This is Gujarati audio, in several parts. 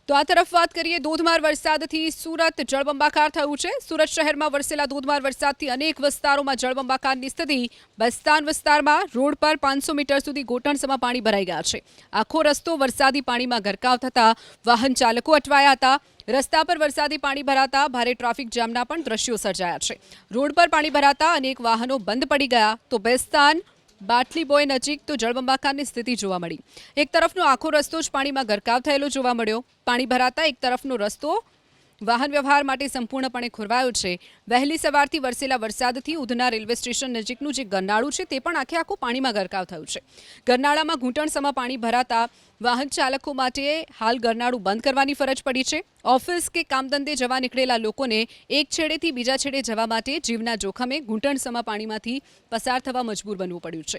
તો આ તરફ વાત કરીએ ધોધમાર વરસાદથી સુરત જળબંબાકાર થયું છે। સુરત શહેરમાં વરસેલા ધોધમાર વરસાદથી અનેક વિસ્તારોમાં જળબંબાકારની સ્થિતિ। બસ્તાન વિસ્તારમાં રોડ પર 500 મીટર સુધી ઘૂંટણસમાં પાણી ભરાઈ ગયા છે। આખો રસ્તો વરસાદી પાણીમાં ગરકાવ થતા વાહન ચાલકો અટવાયા હતા। રસ્તા પર વરસાદી પાણી ભરાતા ભારે ટ્રાફિક જામના પણ દ્રશ્યો સર્જાયા છે। રોડ પર પાણી ભરાતા અનેક વાહનો બંધ પડી ગયા તો બેસ્તાન બાટલી બોય નજીક તો જળબંબાકારની સ્થિતિ જોવા મળી। એક તરફનો આખો રસ્તો જ પાણીમાં ગરકાવ થયેલો જોવા મળ્યો। પાણી ભરાતા એક તરફનો રસ્તો વાહન વ્યવહાર માટે સંપૂર્ણપણે ખોરવાયો છે। વહેલી સવારથી વરસેલા વરસાદથી ઉધના રેલવે સ્ટેશન નજીકનું જે ગરનાળું છે તે પણ આખે આખું પાણીમાં ગરકાવ થયું છે। ગરનાળામાં ઘૂંટણસમાં પાણી ભરાતા વાહન ચાલકો માટે હાલ ગરનાળું બંધ કરવાની ફરજ પડી છે। ઓફિસ કે કામધંધે જવા નીકળેલા લોકોને એક છેડેથી બીજા છેડે જવા માટે જીવના જોખમે ઘૂંટણસમાં પાણીમાંથી પસાર થવા મજબૂર બનવું પડ્યું છે।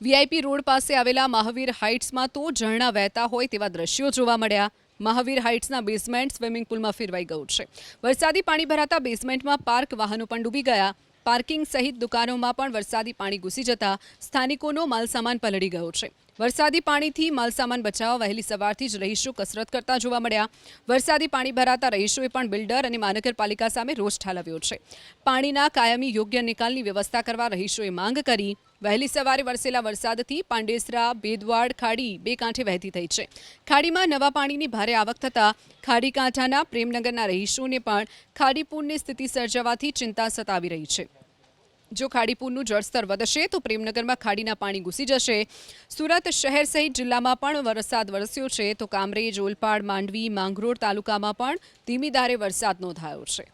વીઆઈપી રોડ પાસે આવેલા મહાવીર હાઇટ્સમાં તો ઝરણા વહેતા હોય તેવા દ્રશ્યો જોવા મળ્યા। મહાવીર હાઇટ્સના બેઝમેન્ટ સ્વિમિંગ પુલમાં ફેરવાઈ ગયું છે। વરસાદી પાણી ભરાતા બેઝમેન્ટમાં પાર્ક વાહનો પણ ડૂબી ગયા। પાર્કિંગ સહિત દુકાનોમાં પણ વરસાદી પાણી ઘૂસી જતા સ્થાનિકોનો માલસામાન પલળી ગયો છે। વરસાદી પાણીથી માલસામાન બચાવવા વહેલી સવારથી જ રહીશો કસરત કરતા જોવા મળ્યા। વરસાદી પાણી ભરાતા રહીશોએ પણ બિલ્ડર અને મહાનગરપાલિકા સામે રોષ ઠાલવ્યો છે। પાણીના કાયમી યોગ્ય નિકાલની વ્યવસ્થા કરવા રહીશોએ માંગ કરી। વહેલી સવારે વરસેલા વરસાદથી પાંડેસરા બેદવાડ ખાડી બે કાંઠે વહેતી થઈ છે। ખાડીમાં નવા પાણીની ભારે આવક થતાં ખાડી કાંઠાના પ્રેમનગરના રહીશોને પણ ખાડીપુરની સ્થિતિ સર્જાવાથી ચિંતા સતાવી રહી છે। જો ખાડીપુરનું જળસ્તર વધશે તો પ્રેમનગરમાં ખાડીના પાણી ઘૂસી જશે। સુરત શહેર સહિત જિલ્લામાં પણ વરસાદ વરસ્યો છે તો કામરેજ ઓલપાડ માંડવી માંગરોળ તાલુકામાં પણ ધીમી ધારે વરસાદ નોંધાયો છે।